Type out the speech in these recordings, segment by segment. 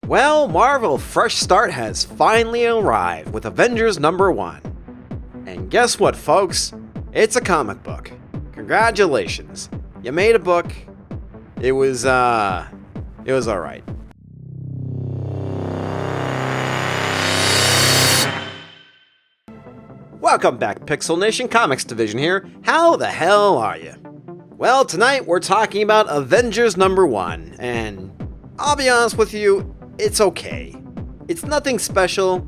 Well, Marvel Fresh Start has finally arrived with Avengers *1. And guess what, folks? It's a comic book. Congratulations. You made a book. It was alright. Welcome back, Pixel Nation Comics Division here. How the hell are you? Well, tonight we're talking about Avengers *1, and I'll be honest with you, it's okay. It's nothing special.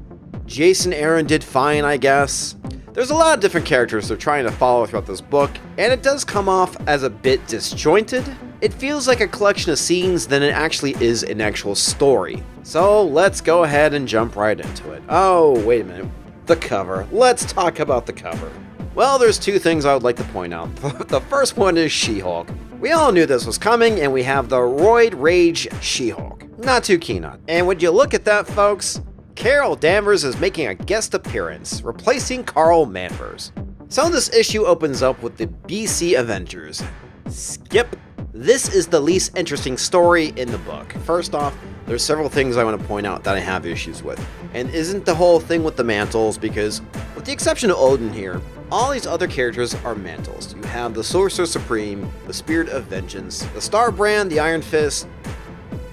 Jason Aaron did fine, I guess. There's a lot of different characters they're trying to follow throughout this book, and it does come off as a bit disjointed. It feels like a collection of scenes than it actually is an actual story. So let's go ahead and jump right into it. Oh, wait a minute. The cover. Let's talk about the cover. Well, there's two things I would like to point out. The first one is She-Hulk. We all knew this was coming, and we have the Roid Rage She-Hulk. Not too keen on. And would you look at that, folks? Carol Danvers is making a guest appearance, replacing Carl Manvers. So this issue opens up with the BC Avengers. Skip. This is the least interesting story in the book. First off, there's several things I want to point out that I have issues with. And isn't the whole thing with the mantles, because with the exception of Odin here, all these other characters are mantles. You have the Sorcerer Supreme, the Spirit of Vengeance, the Star Brand, the Iron Fist,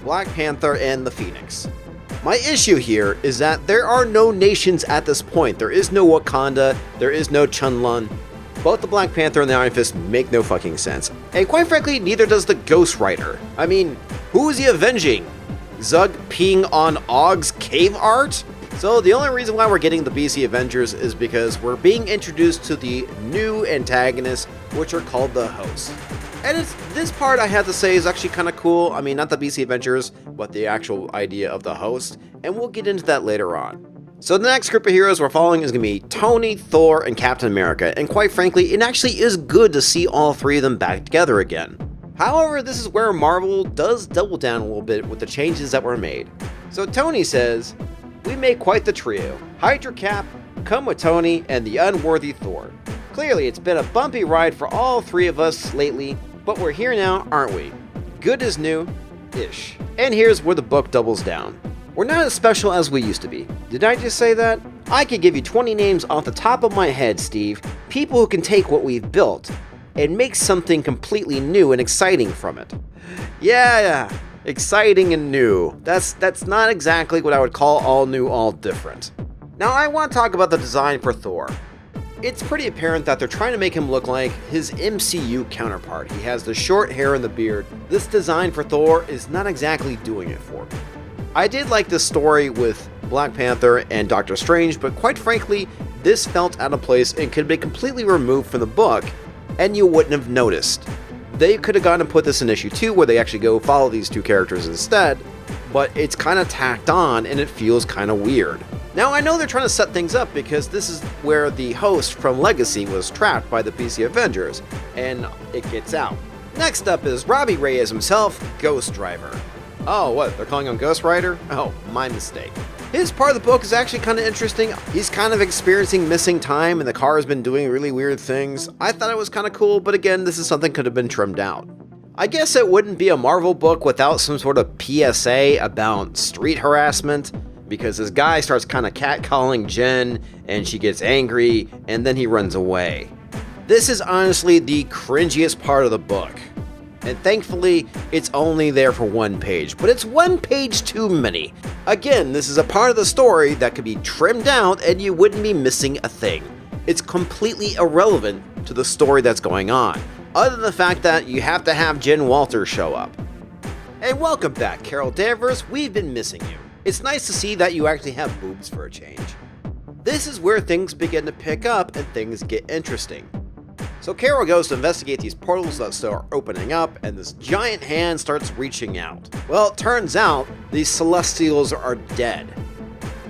Black Panther, and the Phoenix. My issue here is that there are no nations at this point. There is no Wakanda, there is no Chunlun. Both the Black Panther and the Iron Fist make no fucking sense. And quite frankly, neither does the Ghost Rider. I mean, who is he avenging? Zug peeing on Ogg's cave art? So the only reason why we're getting the BC Avengers is because we're being introduced to the new antagonists, which are called the Host. And this part I have to say is actually kind of cool. I mean, not the BC Avengers, but the actual idea of the Host. And we'll get into that later on. So the next group of heroes we're following is going to be Tony, Thor, and Captain America. And quite frankly, it actually is good to see all three of them back together again. However, this is where Marvel does double down a little bit with the changes that were made. So Tony says, "We made quite the trio. Hydra Cap, Come with Tony, and the unworthy Thor. Clearly, it's been a bumpy ride for all three of us lately, but we're here now, aren't we? Good as new-ish." And here's where the book doubles down. We're not as special as we used to be. Did I just say that? I could give you 20 names off the top of my head, Steve. People who can take what we've built and make something completely new and exciting from it. Yeah, exciting and new. That's not exactly what I would call all new, all different. Now I want to talk about the design for Thor. It's pretty apparent that they're trying to make him look like his MCU counterpart. He has the short hair and the beard. This design for Thor is not exactly doing it for me. I did like this story with Black Panther and Doctor Strange, but quite frankly, this felt out of place and could be completely removed from the book, and you wouldn't have noticed. They could have gone and put this in issue 2 where they actually go follow these two characters instead, but it's kind of tacked on and it feels kind of weird. Now I know they're trying to set things up because this is where the Host from Legacy was trapped by the BC Avengers, and it gets out. Next up is Robbie Reyes himself, Ghost Driver. Oh, what? They're calling him Ghost Rider? Oh, my mistake. His part of the book is actually kind of interesting. He's kind of experiencing missing time and the car has been doing really weird things. I thought it was kind of cool, but again, this is something could have been trimmed out. I guess it wouldn't be a Marvel book without some sort of PSA about street harassment, because this guy starts kind of catcalling Jen and she gets angry and then he runs away. This is honestly the cringiest part of the book. And thankfully, it's only there for one page, but it's one page too many. Again, this is a part of the story that could be trimmed out and you wouldn't be missing a thing. It's completely irrelevant to the story that's going on, other than the fact that you have to have Jen Walters show up. And welcome back, Carol Danvers, we've been missing you. It's nice to see that you actually have boobs for a change. This is where things begin to pick up and things get interesting. So Carol goes to investigate these portals that start opening up, and this giant hand starts reaching out. Well, it turns out these Celestials are dead.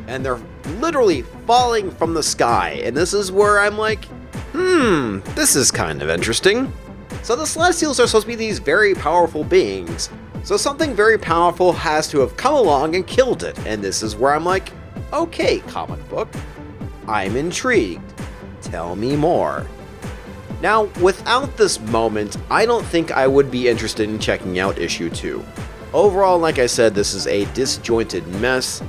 And they're literally falling from the sky, and this is where I'm like, this is kind of interesting. So the Celestials are supposed to be these very powerful beings. So something very powerful has to have come along and killed it, and this is where I'm like, okay, comic book, I'm intrigued. Tell me more. Now, without this moment, I don't think I would be interested in checking out issue 2. Overall, like I said, this is a disjointed mess,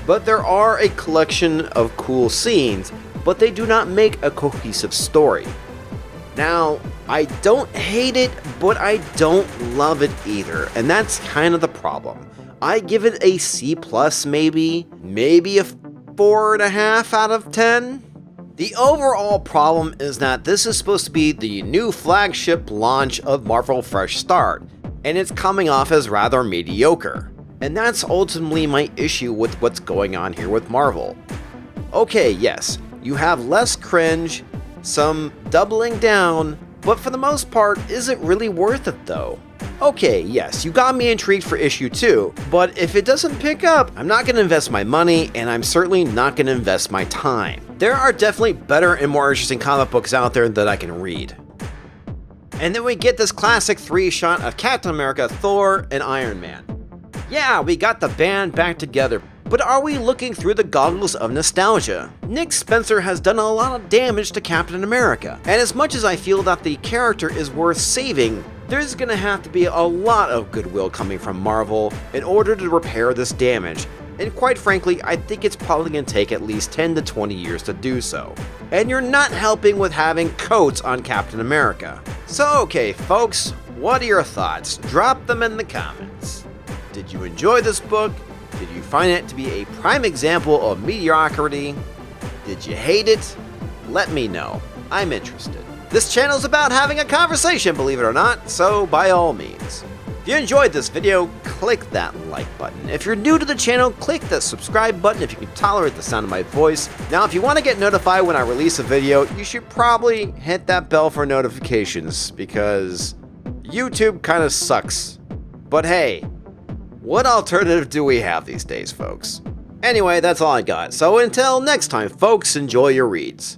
but there are a collection of cool scenes, but they do not make a cohesive story. Now, I don't hate it, but I don't love it either, and that's kind of the problem. I give it a C+, maybe a 4.5 out of 10. The overall problem is that this is supposed to be the new flagship launch of Marvel Fresh Start, and it's coming off as rather mediocre. And that's ultimately my issue with what's going on here with Marvel. Okay, yes, you have less cringe, some doubling down, but for the most part, is it really worth it though? Okay, yes, you got me intrigued for issue 2, but if it doesn't pick up, I'm not going to invest my money, and I'm certainly not going to invest my time. There are definitely better and more interesting comic books out there that I can read. And then we get this classic 3-shot of Captain America, Thor, and Iron Man. Yeah, we got the band back together, but are we looking through the goggles of nostalgia? Nick Spencer has done a lot of damage to Captain America, and as much as I feel that the character is worth saving, there's gonna have to be a lot of goodwill coming from Marvel in order to repair this damage, and quite frankly, I think it's probably gonna take at least 10 to 20 years to do so. And you're not helping with having coats on Captain America. So okay folks, what are your thoughts? Drop them in the comments. Did you enjoy this book? Did you find it to be a prime example of mediocrity? Did you hate it? Let me know. I'm interested. This channel is about having a conversation, believe it or not, so by all means. If you enjoyed this video, click that like button. If you're new to the channel, click the subscribe button if you can tolerate the sound of my voice. Now, if you want to get notified when I release a video, you should probably hit that bell for notifications, because YouTube kind of sucks. But hey, what alternative do we have these days, folks? Anyway, that's all I got. So until next time, folks, enjoy your reads.